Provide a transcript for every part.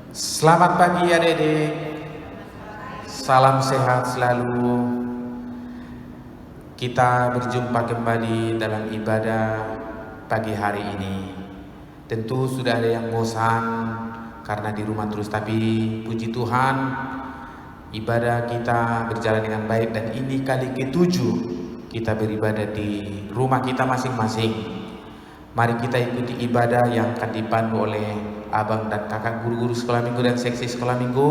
Selamat pagi adik-adik, salam sehat selalu. Kita berjumpa kembali dalam ibadah pagi hari ini. Tentu sudah ada yang bosan karena di rumah terus, tapi puji Tuhan ibadah kita berjalan dengan baik dan ini kali ke-7 kita beribadah di rumah kita masing-masing. Mari kita ikuti ibadah yang akan dipandu oleh abang dan kakak guru-guru sekolah minggu dan seksi sekolah minggu.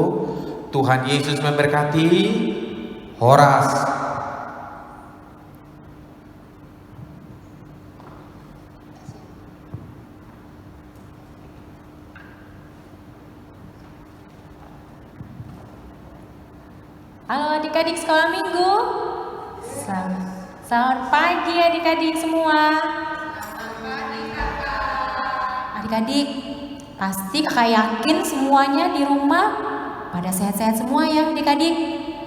Tuhan Yesus memberkati. Horas. Halo adik-adik sekolah minggu. Selamat pagi adik-adik semua. Adik-adik, pasti kakak yakin semuanya di rumah pada sehat-sehat semua ya adik-adik.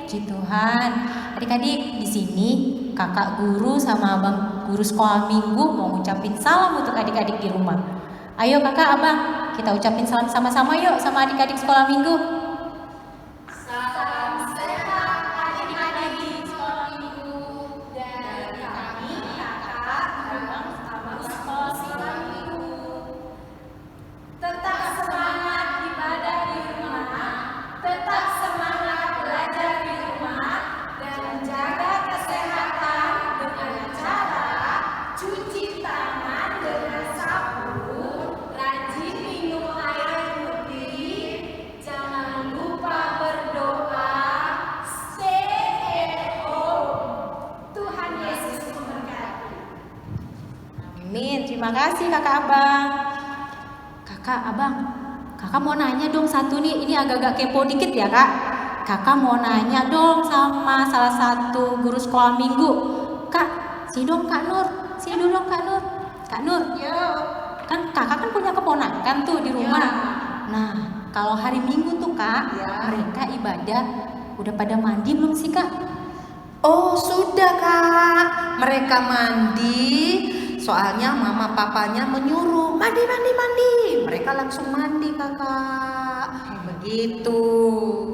Puji Tuhan. Adik-adik, di sini kakak guru sama abang guru sekolah minggu mau ngucapin salam untuk adik-adik di rumah. Ayo kakak, abang, kita ucapin salam sama-sama yuk sama adik-adik sekolah minggu. Terima kasih kakak abang. Kakak abang, kakak mau nanya dong satu nih, ini agak-agak kepo dikit ya kak. Kakak mau nanya dong sama salah satu guru sekolah minggu. Kak, sini dong Kak Nur, sini dulu dong Kak Nur. Kak Nur, kan kakak kan punya keponakan tuh di rumah. Nah, kalau hari Minggu tuh kak, mereka ibadah udah pada mandi belum sih kak? Oh sudah kak, mereka mandi. Soalnya mama papanya menyuruh mandi. Mereka langsung mandi kakak. Begitu.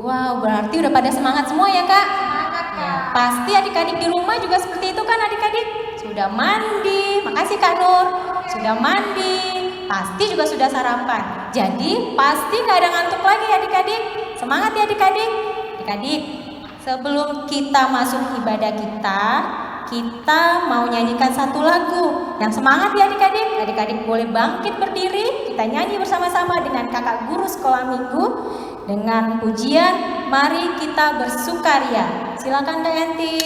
Wow, berarti udah pada semangat semua ya kak? Semangat kak. Ya, pasti adik-adik di rumah juga seperti itu kan adik-adik? Sudah mandi. Makasih Kak Nur. Sudah mandi. Pasti juga sudah sarapan. Jadi pasti gak ada ngantuk lagi adik-adik. Semangat ya adik-adik. Adik-adik, sebelum kita masuk ibadah kita mau nyanyikan satu lagu yang semangat ya adik-adik. Adik-adik boleh bangkit berdiri. Kita nyanyi bersama-sama dengan kakak guru sekolah minggu dengan pujian Mari Kita Bersukaria. Silakan Kak Yanti.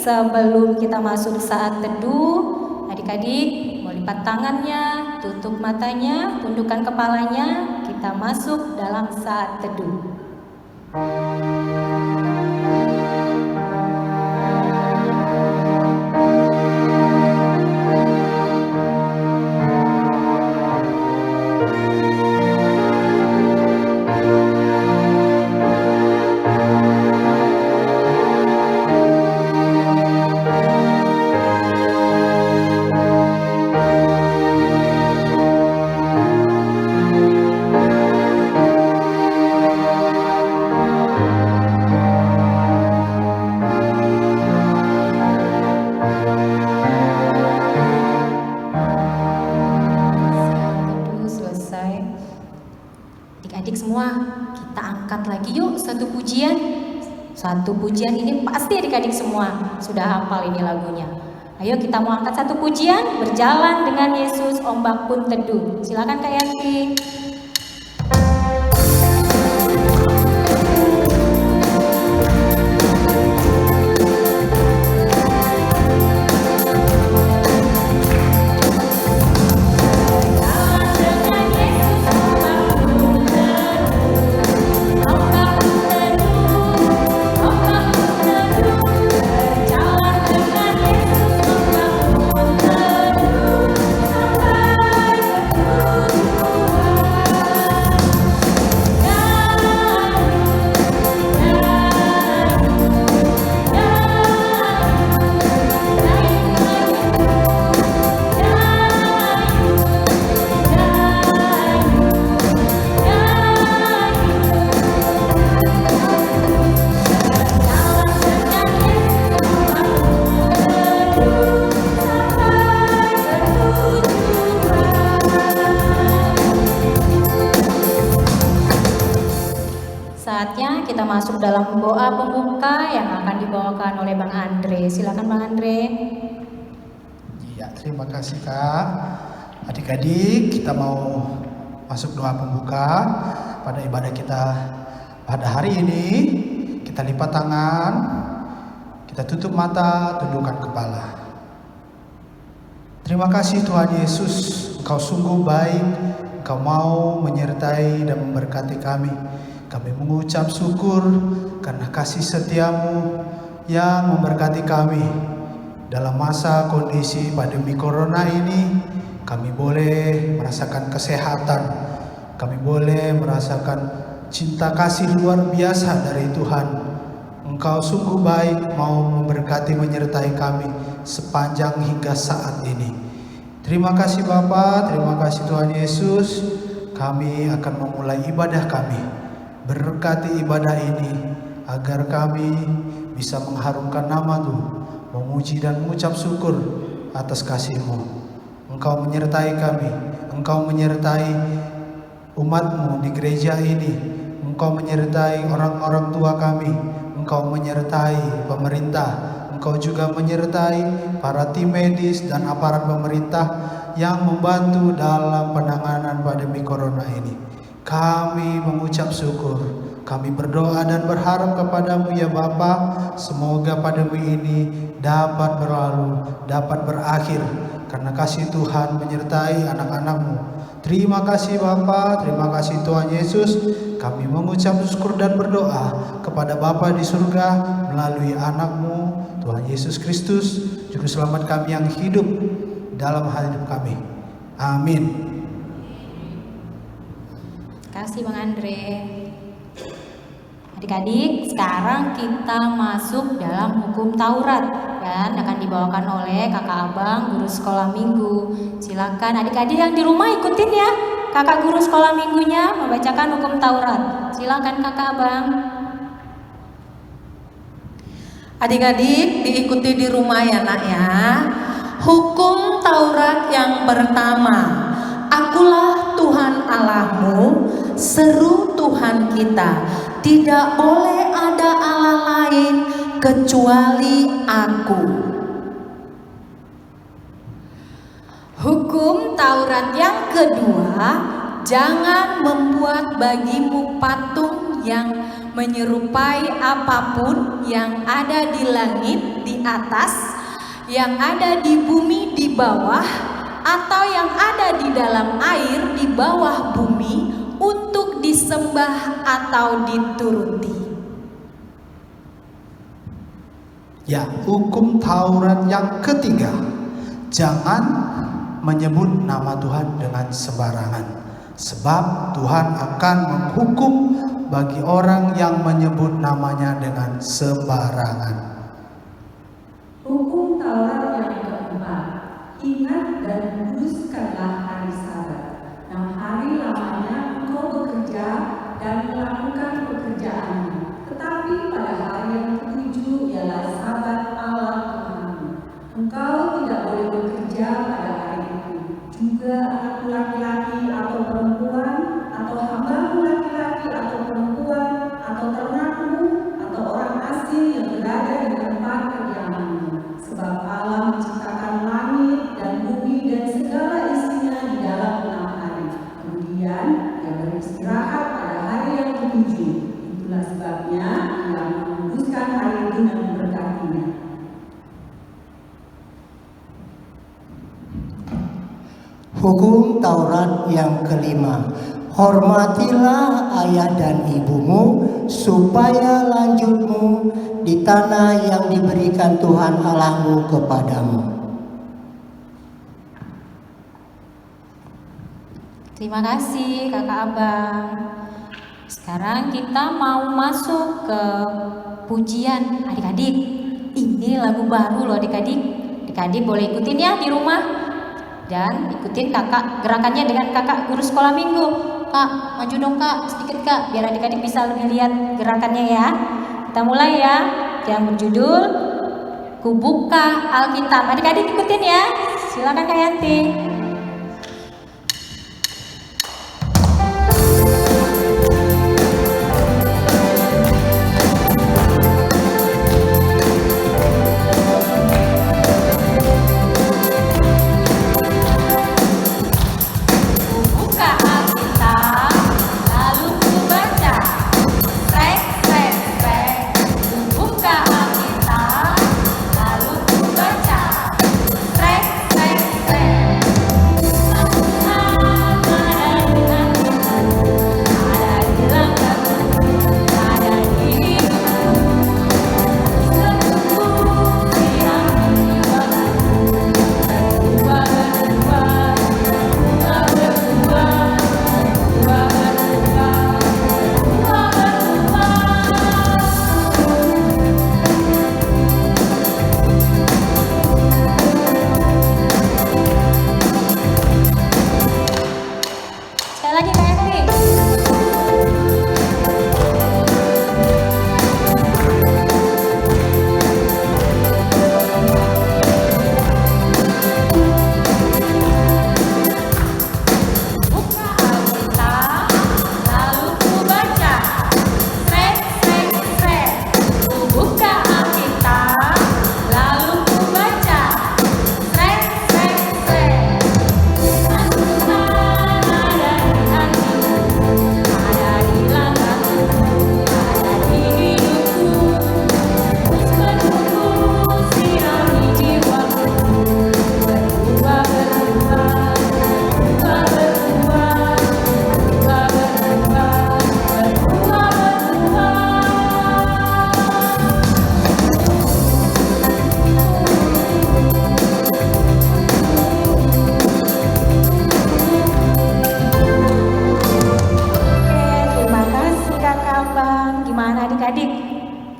Sebelum kita masuk saat teduh, adik-adik mau lipat tangannya, tutup matanya, tundukkan kepalanya, kita masuk dalam saat teduh. Adik-adik semua, kita angkat lagi yuk satu pujian. Satu pujian ini pasti adik-adik semua sudah hafal ini lagunya. Ayo kita mau angkat satu pujian, berjalan dengan Yesus ombak pun teduh. Silakan Kak Yanti. Saatnya kita masuk dalam doa pembuka yang akan dibawakan oleh Bang Andre. Silakan Bang Andre. Iya, terima kasih Kak. Adik-adik, kita mau masuk doa pembuka pada ibadah kita pada hari ini. Kita lipat tangan, kita tutup mata, tundukkan kepala. Terima kasih Tuhan Yesus, Engkau sungguh baik, Engkau mau menyertai dan memberkati kami. Kami mengucap syukur karena kasih setiamu yang memberkati kami. Dalam masa kondisi pandemi corona ini, kami boleh merasakan kesehatan. Kami boleh merasakan cinta kasih luar biasa dari Tuhan. Engkau sungguh baik, mau memberkati menyertai kami sepanjang hingga saat ini. Terima kasih Bapa, terima kasih Tuhan Yesus. Kami akan memulai ibadah kami. Berkati ibadah ini agar kami bisa mengharumkan nama-Mu, memuji dan mengucap syukur atas kasih-Mu. Engkau menyertai kami, Engkau menyertai umat-Mu di gereja ini, Engkau menyertai orang-orang tua kami, Engkau menyertai pemerintah, Engkau juga menyertai para tim medis dan aparat pemerintah yang membantu dalam penanganan pandemi corona ini. Kami mengucap syukur, kami berdoa dan berharap kepadamu ya Bapa, semoga pandemi ini dapat berlalu, dapat berakhir, karena kasih Tuhan menyertai anak-anak-Mu. Terima kasih Bapa, terima kasih Tuhan Yesus. Kami mengucap syukur dan berdoa kepada Bapa di surga melalui anak-Mu, Tuhan Yesus Kristus, Juru Selamat kami yang hidup dalam hidup kami. Amin. Terima kasih Bang Andre. Adik-adik, sekarang kita masuk dalam hukum Taurat dan akan dibawakan oleh kakak abang guru sekolah minggu. Silakan adik-adik yang di rumah ikutin ya. Kakak guru sekolah minggunya membacakan hukum Taurat. Silakan kakak abang. Adik-adik diikuti di rumah ya nak ya. Hukum Taurat yang pertama. Akulah Tuhan Allahmu, seru Tuhan kita. Tidak boleh ada Allah lain kecuali Aku. Hukum Taurat yang kedua, jangan membuat bagimu patung yang menyerupai apapun yang ada di langit di atas, yang ada di bumi di bawah, atau yang ada di dalam air di bawah bumi untuk disembah atau dituruti. Ya, hukum Taurat yang ketiga, jangan menyebut nama Tuhan dengan sembarangan, sebab Tuhan akan menghukum bagi orang yang menyebut namanya dengan sembarangan. Hukum Taurat yang keempat, ingat dan kuduskanlah hari Sabat. 6 hari lamanya engkau bekerja dan melakukan pekerjaanmu, tetapi pada hari yang ketujuh ialah Sabat Allah Tuhanmu. Engkau tidak boleh bekerja pada hari itu. Juga anak laki-laki atau perempuan atau hambamu laki-laki Hukum Taurat yang kelima, hormatilah ayah dan ibumu supaya lanjutmu di tanah yang diberikan Tuhan Allahmu kepadamu. Terima kasih kakak abang. Sekarang kita mau masuk ke pujian adik-adik. Ini lagu baru loh adik-adik. Adik-adik boleh ikutin ya di rumah. Dan ikutin kakak gerakannya dengan kakak guru sekolah minggu. Kak, maju dong kak, sedikit kak, biar adik-adik bisa lebih lihat gerakannya ya. Kita mulai ya. Yang berjudul Kubuka Alkitab. Adik-adik ikutin ya. Silakan Kak Yanti.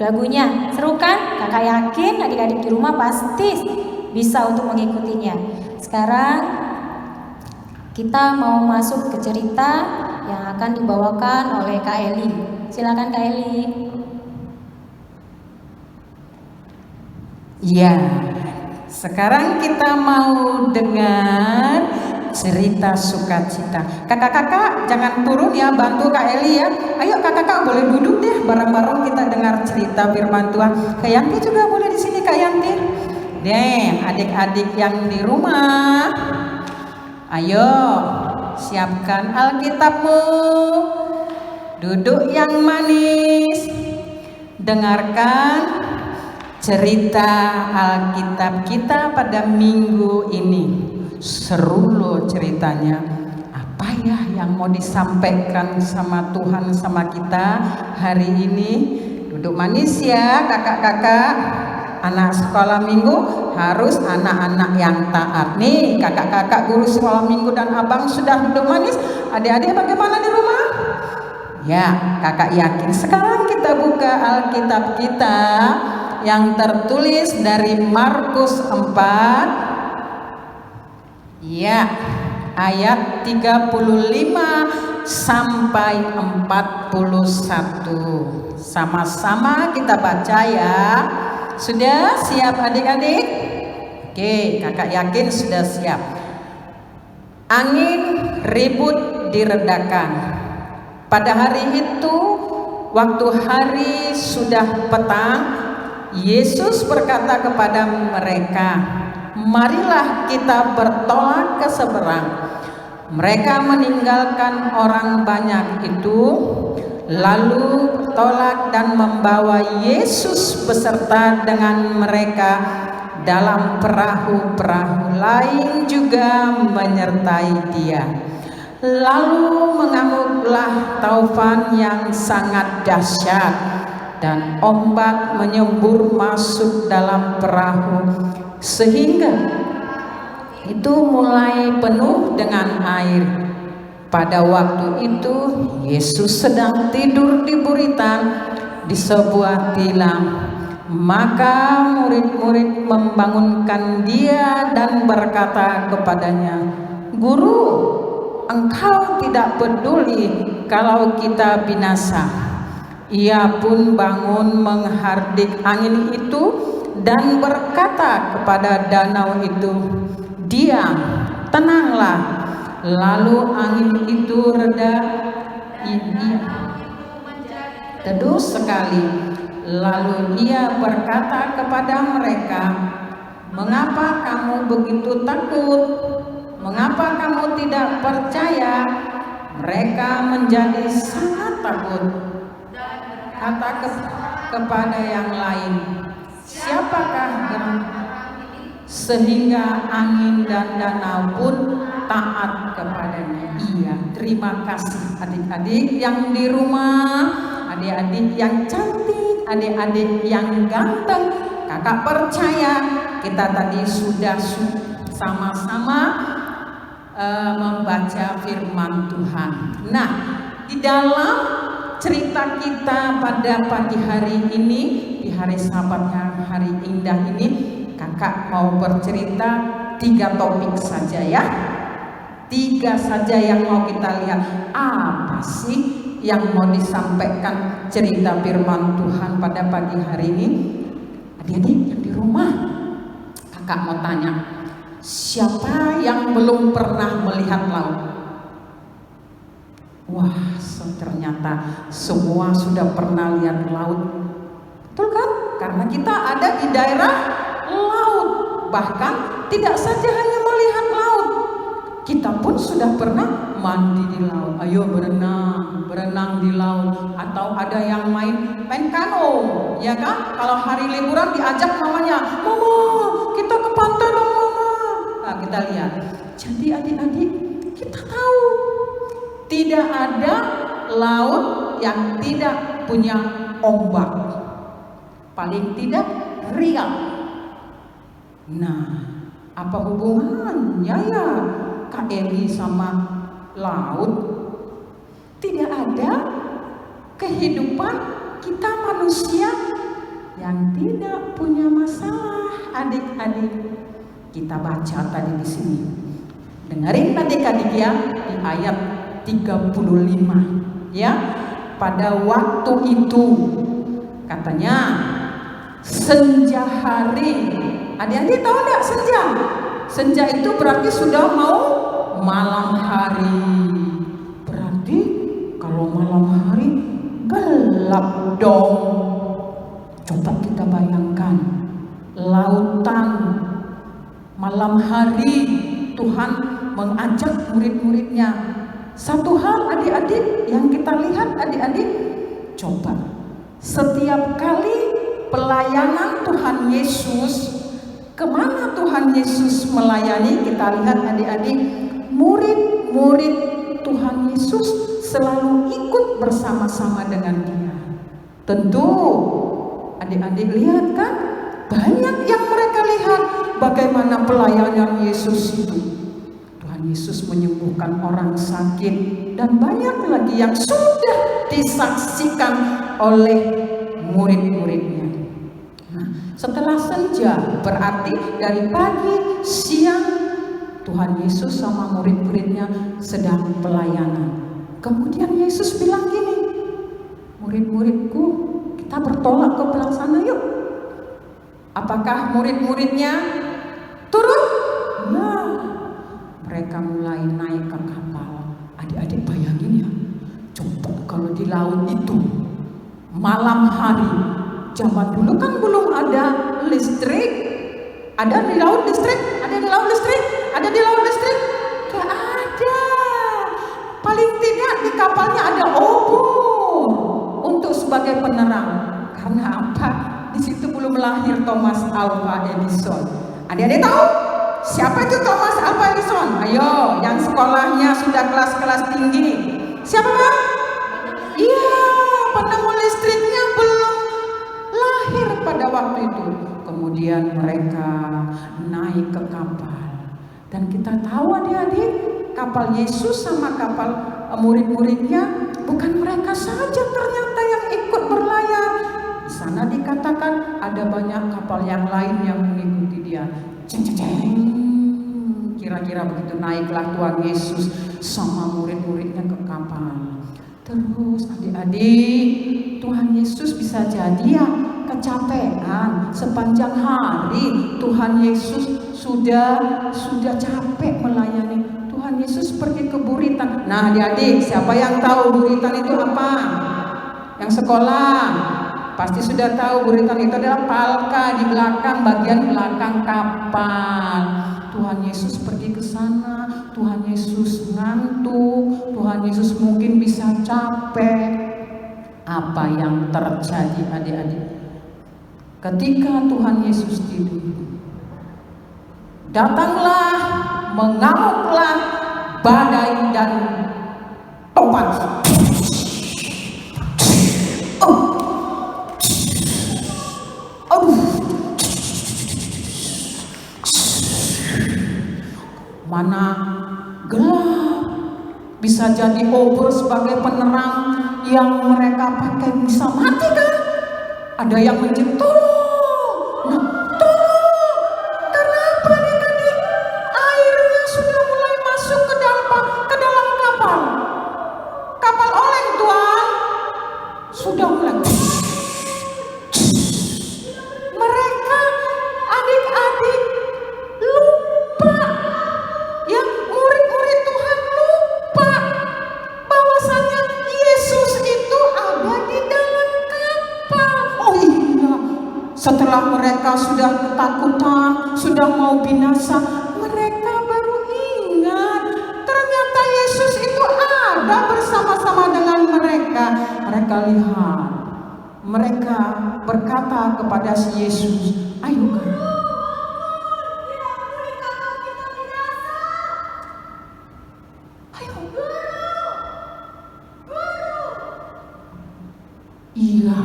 Lagunya seru kan? Kakak yakin adik-adik di rumah pasti bisa untuk mengikutinya. Sekarang kita mau masuk ke cerita yang akan dibawakan oleh Kak Eli. Silakan Kak Eli. Ya, sekarang kita mau dengar cerita sukacita. Kakak-kakak jangan turun ya, bantu Kak Eli ya. Ayo kakak-kakak boleh duduk deh, bareng-bareng kita dengar cerita firman Tuhan. Kak Yanti juga boleh di sini Kak Yanti. Deh, adik-adik yang di rumah, ayo siapkan Alkitabmu. Duduk yang manis. Dengarkan cerita Alkitab kita pada minggu ini. Seru loh ceritanya. Apa ya yang mau disampaikan sama Tuhan sama kita hari ini? Duduk manis ya kakak-kakak. Anak sekolah minggu harus anak-anak yang taat. Nih kakak-kakak guru sekolah minggu dan abang sudah duduk manis. Adik-adik bagaimana di rumah? Ya, kakak yakin. Sekarang kita buka Alkitab kita yang tertulis dari Markus 4. Ya, ayat 35 sampai 41. Sama-sama kita baca ya. Sudah siap adik-adik? Oke, kakak yakin sudah siap. Angin ribut diredakan. Pada hari itu, waktu hari sudah petang, Yesus berkata kepada mereka, "Marilah kita bertolak ke seberang." Mereka meninggalkan orang banyak itu, lalu bertolak dan membawa Yesus beserta dengan mereka dalam perahu-perahu lain juga menyertai dia. Lalu mengamuklah taufan yang sangat dahsyat, dan ombak menyembur masuk dalam perahu sehingga itu mulai penuh dengan air. Pada waktu itu Yesus sedang tidur di buritan di sebuah tilam. Maka murid-murid membangunkan dia dan berkata kepadanya, "Guru, engkau tidak peduli kalau kita binasa." Ia pun bangun menghardik angin itu dan berkata kepada danau itu, "Diam, tenanglah." Lalu angin itu reda, teduh sekali. Lalu ia berkata kepada mereka, "Mengapa kamu begitu takut? Mengapa kamu tidak percaya?" Mereka menjadi sangat takut. Kata kepada yang lain, "Siapakah sehingga angin dan danau pun taat kepadanya?" Iya, terima kasih adik-adik yang di rumah, adik-adik yang cantik, adik-adik yang ganteng. Kakak percaya kita tadi sudah sama-sama membaca firman Tuhan. Nah, di dalam cerita kita pada pagi hari ini, di hari Sabat yang hari indah ini, kakak mau bercerita 3 topik saja ya. 3 saja yang mau kita lihat. Apa sih yang mau disampaikan cerita firman Tuhan pada pagi hari ini? Adik-adik yang di rumah, kakak mau tanya, siapa yang belum pernah melihat laut? Wah, ternyata semua sudah pernah lihat laut. Betul kan? Karena kita ada di daerah laut. Bahkan tidak saja hanya melihat laut, kita pun sudah pernah mandi di laut. Ayo berenang di laut. Atau ada yang main kano, ya kan? Kalau hari liburan diajak mamanya, "Mama, kita ke pantai dong mama." Nah, kita lihat. Jadi adik-adik, kita tahu tidak ada laut yang tidak punya ombak, paling tidak riang. Nah, apa hubungannya ya Kak Eli sama laut? Tidak ada kehidupan kita manusia yang tidak punya masalah, adik-adik. Kita baca tadi di sini. Dengerin adik-adik ya, di ayat 35 ya. Pada waktu itu katanya senja hari. Adik-adik tahu enggak senja? Senja itu berarti sudah mau malam hari. Berarti kalau malam hari gelap dong. Coba kita bayangkan lautan malam hari. Tuhan mengajak murid-muridnya. Satu hal adik-adik yang kita lihat adik-adik, coba setiap kali pelayanan Tuhan Yesus, kemana Tuhan Yesus melayani, kita lihat adik-adik, murid-murid Tuhan Yesus selalu ikut bersama-sama dengan dia. Tentu adik-adik lihat kan, banyak yang mereka lihat bagaimana pelayanan Yesus itu. Tuhan Yesus menyembuhkan orang sakit dan banyak lagi yang sudah disaksikan oleh murid-muridnya. Nah, setelah senja berarti dari pagi, siang Tuhan Yesus sama murid-muridnya sedang pelayanan. Kemudian Yesus bilang gini, "Murid-muridku, kita bertolak ke belah sana yuk." Apakah murid-muridnya turun? Nah, mereka mulai naik ke kapal. Adik-adik bayangin ya, coba kalau di laut itu malam hari, zaman dulu kan belum ada listrik. Ada di laut listrik? Ada di laut listrik? Ada di laut listrik? Gak ada. Paling tidak di kapalnya ada obor untuk sebagai penerang. Karena apa? di situ belum lahir Thomas Alva Edison. Adik-adik tahu siapa itu Thomas Alva Edison? Ayo, yang sekolahnya sudah kelas-kelas tinggi. Siapa Bang? Iya, penemu listriknya belum lahir pada waktu itu. Kemudian mereka naik ke kapal. Dan kita tahu adik-adik, kapal Yesus sama kapal murid-muridnya, bukan mereka saja ternyata yang ikut berlayar. Di sana dikatakan ada banyak kapal yang lain yang mengikuti dia. Ceng ceng ceng. Kira-kira begitu naiklah Tuhan Yesus sama murid-muridnya ke kapal. Terus adik-adik, Tuhan Yesus bisa jadi ya kecapean sepanjang hari. Tuhan Yesus sudah capek melayani. Tuhan Yesus pergi ke Buritan. Nah adik-adik, siapa yang tahu Buritan itu apa? Yang sekolah pasti sudah tahu Buritan itu adalah palka di belakang, bagian belakang kapal. Tuhan Yesus pergi ke sana, Tuhan Yesus ngantuk, Tuhan Yesus mungkin bisa capek. Apa yang terjadi adik-adik? Ketika Tuhan Yesus tidur, datanglah, mengamuklah badai dan topan. Mana gelap, bisa jadi obor sebagai penerang yang mereka pakai bisa mati kan? Ada yang mencit tolong, nah tolong, karena apa adik-adik? Airnya sudah mulai masuk ke dalam kapal. Kapal oleng Tuhan, sudah mulai. Mereka adik-adik lupa, ya murid-murid Tuhan lupa bahwasanya Yesus itu ada di dalam kapal. Oh iya, setelah mereka sudah ketakutan, sudah mau binasa, mereka baru ingat ternyata Yesus itu ada bersama-sama dengan mereka. Mereka lihat, mereka berkata kepada si Yesus, ayo kan. Iya,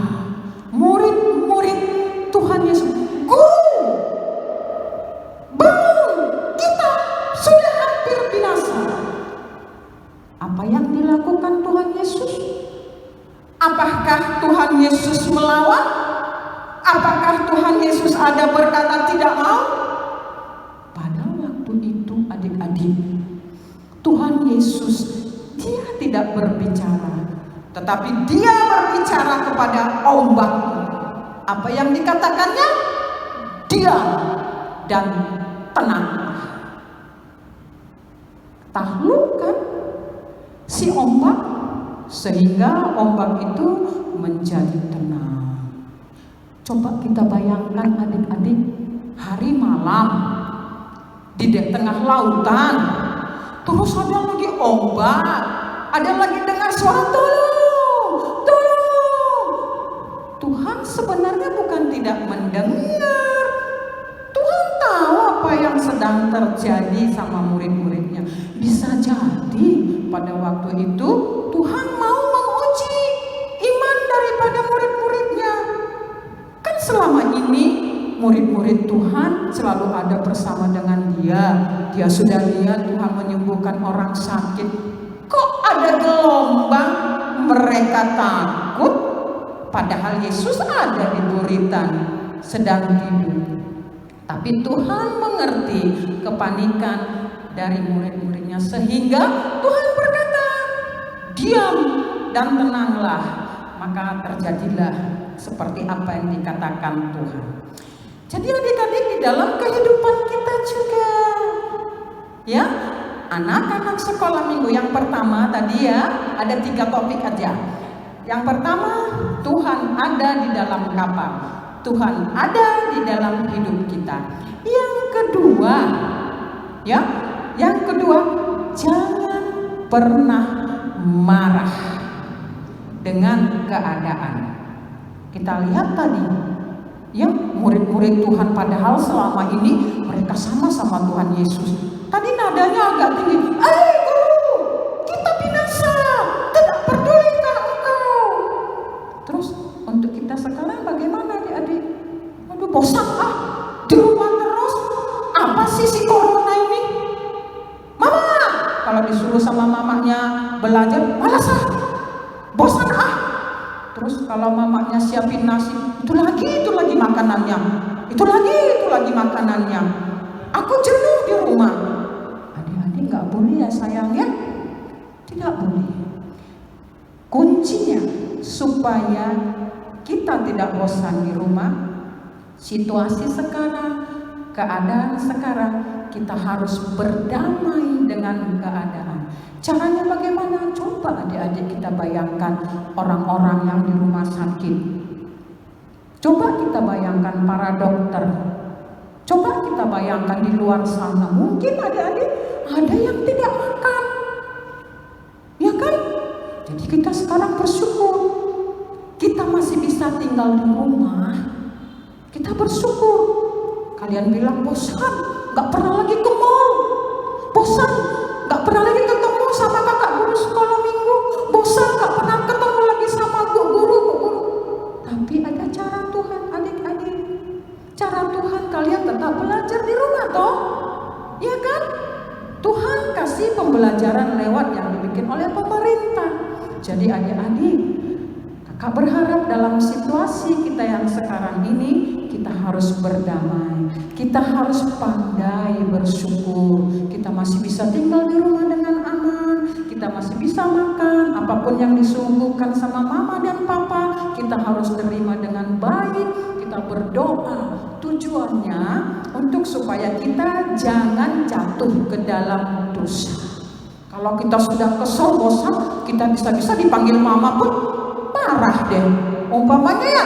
murid-murid Tuhan Yesus, Guru, bangun, kita sudah hampir binasa. Apa yang dilakukan Tuhan Yesus? Apakah Tuhan Yesus melawan? Apakah Tuhan Yesus ada berkata tidak mau? Pada waktu itu adik-adik, Tuhan Yesus dia tidak berbicara, tetapi dia berbicara kepada ombak. Apa yang dikatakannya? Diam dan tenang. Taklukkan si ombak sehingga ombak itu menjadi tenang. Coba kita bayangkan adik-adik, hari malam di tengah lautan, terus ada lagi ombak, ada lagi dengar suara tolong, tolong. Tuhan sebenarnya bukan tidak mendengar. Tuhan tahu apa yang sedang terjadi sama murid-muridnya. Bisa jadi pada waktu itu Tuhan mau menguji iman daripada murid-muridnya. Kan selama ini murid-murid Tuhan selalu ada bersama dengan dia. Dia sudah lihat Tuhan menyembuhkan orang sakit. Kok ada gelombang mereka takut? Padahal Yesus ada di Buritan sedang tidur. Tapi Tuhan mengerti kepanikan dari murid-muridnya sehingga Tuhan berkata, diam dan tenanglah. Maka terjadilah seperti apa yang dikatakan Tuhan. Jadi adik-adik, di dalam kehidupan kita juga, ya, anak-anak sekolah minggu yang pertama tadi ya, ada 3 topik aja. Yang pertama, Tuhan ada di dalam kapal. Tuhan ada di dalam hidup kita. Yang kedua, ya, yang kedua, jangan pernah marah dengan keadaan. Kita lihat tadi, Ya, murid-murid Tuhan padahal selama ini mereka sama-sama Tuhan Yesus. Tadi nadanya agak tinggi. Guru, kita binasa, tidak pedulikah engkau? Terus untuk kita sekarang bagaimana adik-adik? Aduh, bosan di rumah terus. Apa sih si corona ini? Mama, kalau disuruh sama mamanya belajar, malas bosan Terus kalau mamanya siapin nasi, itu lagi makanannya. Itu lagi makanannya. Aku jenuh di rumah. Adik-adik nggak boleh ya sayang ya? Tidak boleh. Kuncinya supaya kita tidak bosan di rumah, situasi sekarang, keadaan sekarang, kita harus berdamai dengan keadaan. Caranya bagaimana? Coba adik-adik kita bayangkan orang-orang yang di rumah sakit. Coba kita bayangkan para dokter. Coba kita bayangkan di luar sana. Mungkin adik-adik ada yang tidak makan. Ya kan? Jadi kita sekarang bersyukur. Kita masih bisa tinggal di rumah. Kita bersyukur. Kalian bilang bosan, gak pernah lagi ke mall. Bosan, gak pernah lagi ketemu sama kakak guru sekolah minggu. Bosan, gak pernah ketemu lagi sama guru. Tapi ada cara Tuhan adik-adik. Cara Tuhan kalian tetap belajar di rumah toh. Ya kan? Tuhan kasih pembelajaran lewat yang dibikin oleh pemerintah. Jadi adik-adik, kakak berharap dalam situasi kita yang sekarang ini, kita harus berdamai. Kita harus pandai bersyukur. Kita masih bisa tinggal di rumah dengan aman. Kita masih bisa makan. Apapun yang disuguhkan sama mama dan papa, kita harus terima dengan baik. Kita berdoa. Tujuannya untuk supaya kita jangan jatuh ke dalam dosa. Kalau kita sudah kesel, bosan, kita bisa-bisa dipanggil mama pun marah deh. Umpamanya ya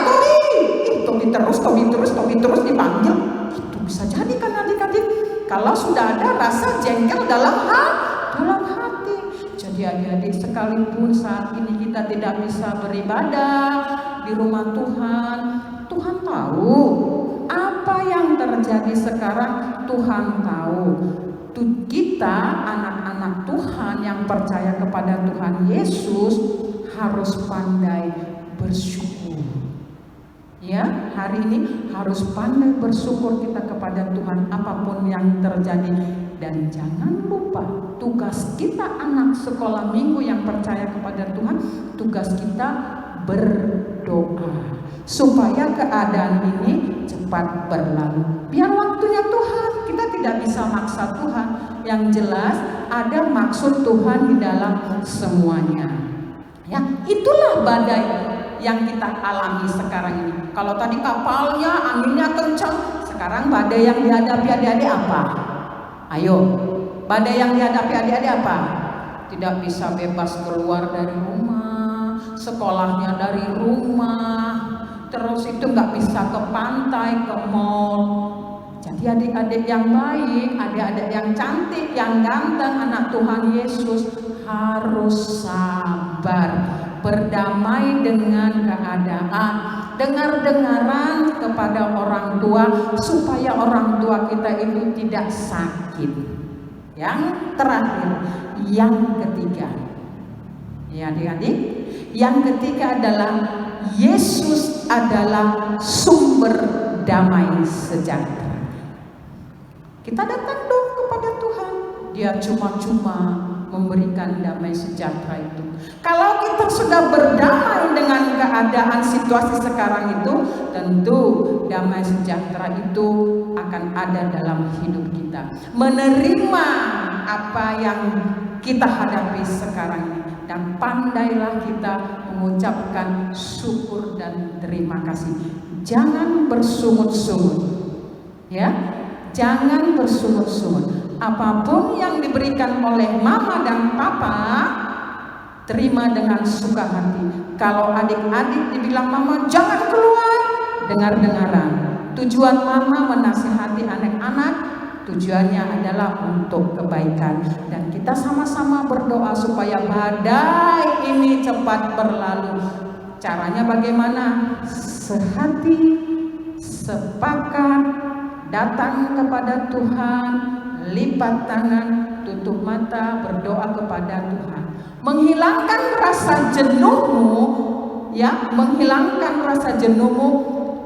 Tommy terus dipanggil. Itu bisa jadi kan adik-adik. Kalau sudah ada rasa jengkel dalam hati. Jadi adik-adik, sekalipun saat ini kita tidak bisa beribadah di rumah Tuhan, Tuhan tahu apa yang terjadi sekarang. Tuhan tahu. Kita anak-anak Tuhan yang percaya kepada Tuhan Yesus harus pandai bersyukur. Ya, hari ini harus pandai bersyukur kita kepada Tuhan apapun yang terjadi. Dan jangan lupa, tugas kita anak sekolah minggu yang percaya kepada Tuhan, tugas kita berdoa supaya keadaan ini cepat berlalu. Biar waktunya Tuhan, kita tidak bisa maksa Tuhan. Yang jelas ada maksud Tuhan di dalam semuanya. Ya, itulah badai yang kita alami sekarang ini. Kalau tadi kapalnya anginnya kencang, sekarang badai yang dihadapi adik-adik apa? Ayo, badai yang dihadapi adik-adik apa? Tidak bisa bebas keluar dari rumah, sekolahnya dari rumah, terus itu nggak bisa ke pantai, ke mall. Jadi adik-adik yang baik, adik-adik yang cantik, yang ganteng, anak Tuhan Yesus harus sabar, berdamai dengan keadaan, dengar-dengaran kepada orang tua supaya orang tua kita itu tidak sakit. Yang terakhir, yang ketiga, ya adik-adik, yang ketiga adalah Yesus adalah sumber damai sejahtera. Kita datang dong kepada Tuhan, Dia cuma-cuma memberikan damai sejahtera itu. Kalau kita sudah berdamai dengan keadaan situasi sekarang itu, tentu damai sejahtera itu akan ada dalam hidup kita. Menerima apa yang kita hadapi sekarang ini, dan pandailah kita mengucapkan syukur dan terima kasih. Jangan bersungut-sungut, ya. Jangan bersungut-sungut. Apapun yang diberikan oleh mama dan papa, terima dengan suka hati. Kalau adik-adik dibilang mama jangan keluar, dengar-dengaran. Tujuan mama menasihati anak-anak, tujuannya adalah untuk kebaikan. Dan kita sama-sama berdoa supaya badai ini cepat berlalu. Caranya bagaimana? Sehati, sepakat datang kepada Tuhan, lipat tangan, tutup mata, berdoa kepada Tuhan. Menghilangkan rasa jenuhmu, ya, menghilangkan rasa jenuhmu,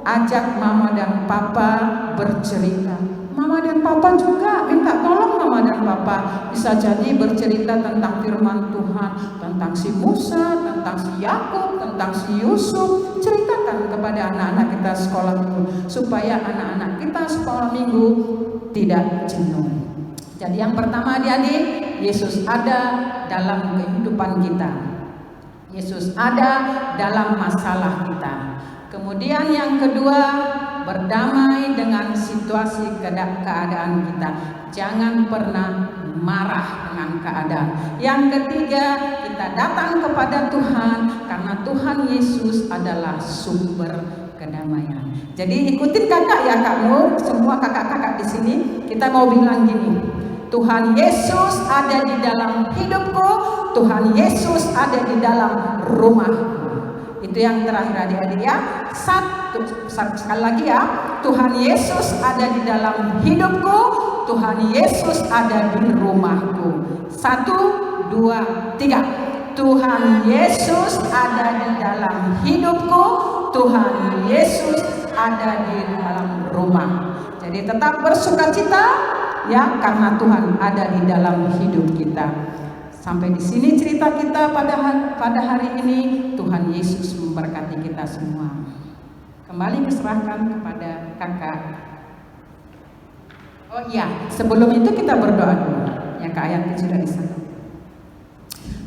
ajak mama dan papa bercerita. Mama dan papa juga minta tolong mama dan papa. Bisa jadi bercerita tentang firman Tuhan, tentang si Musa, tentang si Yakub, tentang si Yusuf. Ceritakan kepada anak-anak kita sekolah minggu, supaya anak-anak kita sekolah minggu tidak jenuh. Jadi yang pertama adik-adik, Yesus ada dalam kehidupan kita. Yesus ada dalam masalah kita. Kemudian yang kedua, berdamai dengan situasi keadaan kita. Jangan pernah marah dengan keadaan. Yang ketiga, kita datang kepada Tuhan karena Tuhan Yesus adalah sumber kedamaian. Jadi ikutin kakak ya Kak Nur, semua kakak-kakak di sini, kita mau bilang gini. Tuhan Yesus ada di dalam hidupku, Tuhan Yesus ada di dalam rumahku. Itu yang terakhir adik-adik ya. Satu sekali lagi ya. Tuhan Yesus ada di dalam hidupku, Tuhan Yesus ada di rumahku. 1, 2, 3. Tuhan Yesus ada di dalam hidupku, Tuhan Yesus ada di dalam rumah. Jadi tetap bersukacita ya, karena Tuhan ada di dalam hidup kita. Sampai di sini cerita kita pada hari ini. Tuhan Yesus memberkati kita semua. Kembali diserahkan kepada kakak. Oh iya, sebelum itu kita berdoa dulu. Ya Kak Ayat sudah di sana.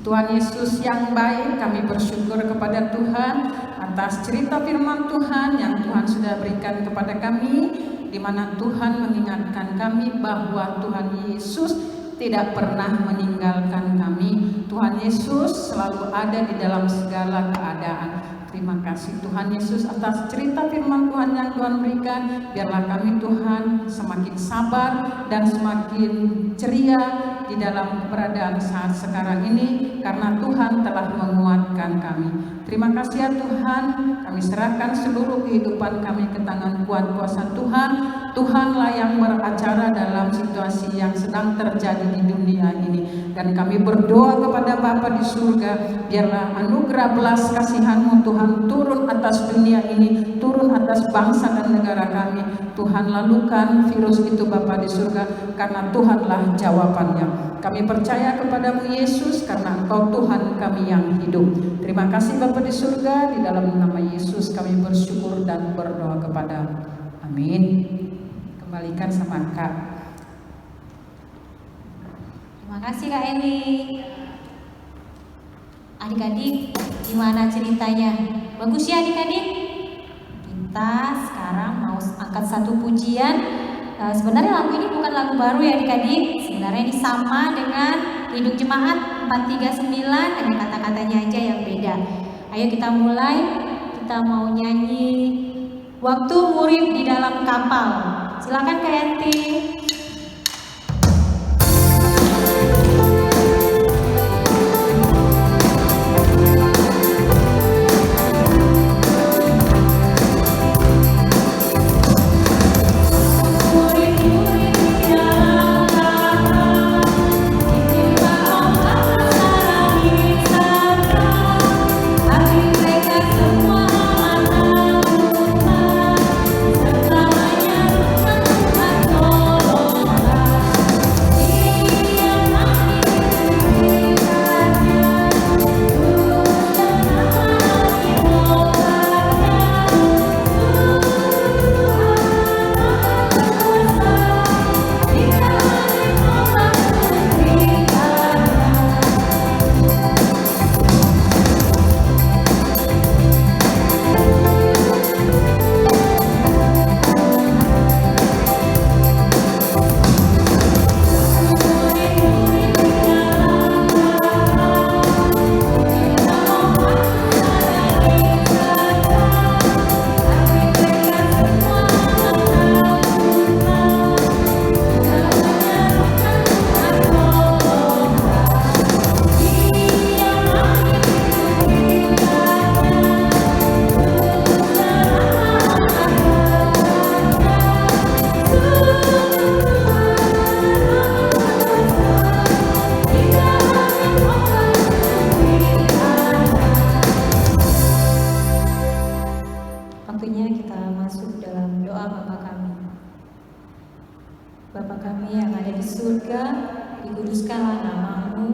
Tuhan Yesus yang baik, kami bersyukur kepada Tuhan atas cerita firman Tuhan yang Tuhan sudah berikan kepada kami, di mana Tuhan mengingatkan kami bahwa Tuhan Yesus tidak pernah meninggalkan kami. Tuhan Yesus selalu ada di dalam segala keadaan. Terima kasih Tuhan Yesus atas cerita firman Tuhan yang Tuhan berikan. Biarlah kami Tuhan semakin sabar dan semakin ceria di dalam keberadaan saat sekarang ini, karena Tuhan telah menguatkan kami. Terima kasih ya Tuhan, kami serahkan seluruh kehidupan kami ke tangan kuat kuasa Tuhan. Tuhanlah yang beracara dalam situasi yang sedang terjadi di dunia ini. Dan kami berdoa kepada Bapa di surga, biarlah anugerah belas kasihan-Mu Tuhan turun atas dunia ini, turun atas bangsa dan negara kami. Tuhan lalukan virus itu Bapa di surga, karena Tuhanlah jawabannya. Kami percaya kepadamu Yesus, karena Engkau Tuhan kami yang hidup. Terima kasih Bapa di surga, di dalam nama Yesus kami bersyukur dan berdoa kepada. Amin. Kembalikan sama Kak. Terima kasih Kak Eli. Adik-adik, gimana ceritanya? Bagus ya adik-adik? Kita sekarang mau angkat satu pujian. Sebenarnya lagu ini bukan lagu baru ya adik-adik. Sebenarnya ini sama dengan Hidup Jemaat 439, dengan kata-katanya aja yang beda. Ayo kita mulai. Kita mau nyanyi Waktu Murid di Dalam Kapal. Silakan Kak Yanti. Selamanya Tuhan tolong. Bapa kami yang ada di surga, dikuduskanlah nama-Mu,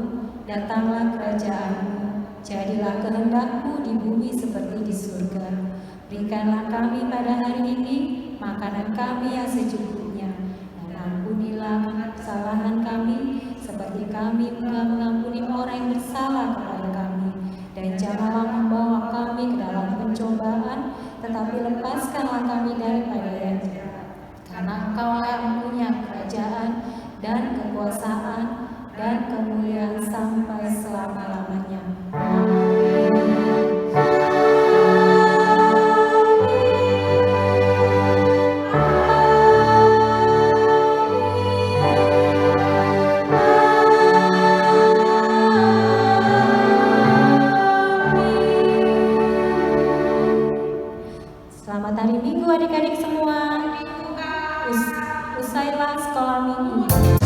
datanglah kerajaan-Mu, jadilah kehendak-Mu di bumi seperti di surga. Berikanlah kami pada hari ini makanan kami yang secukupnya, dan ampunilah kesalahan kami seperti kami juga mengampuni orang yang bersalah kepada kami. Dan janganlah membawa kami ke dalam pencobaan, tetapi lepaskanlah kami daripada yang jahat. Karena Engkaulah yang punya kerajaan dan kekuasaan dan kemuliaan sampai selama-lamanya. Selamat hari Minggu adik-adik semua. Usailah sekolah minggu.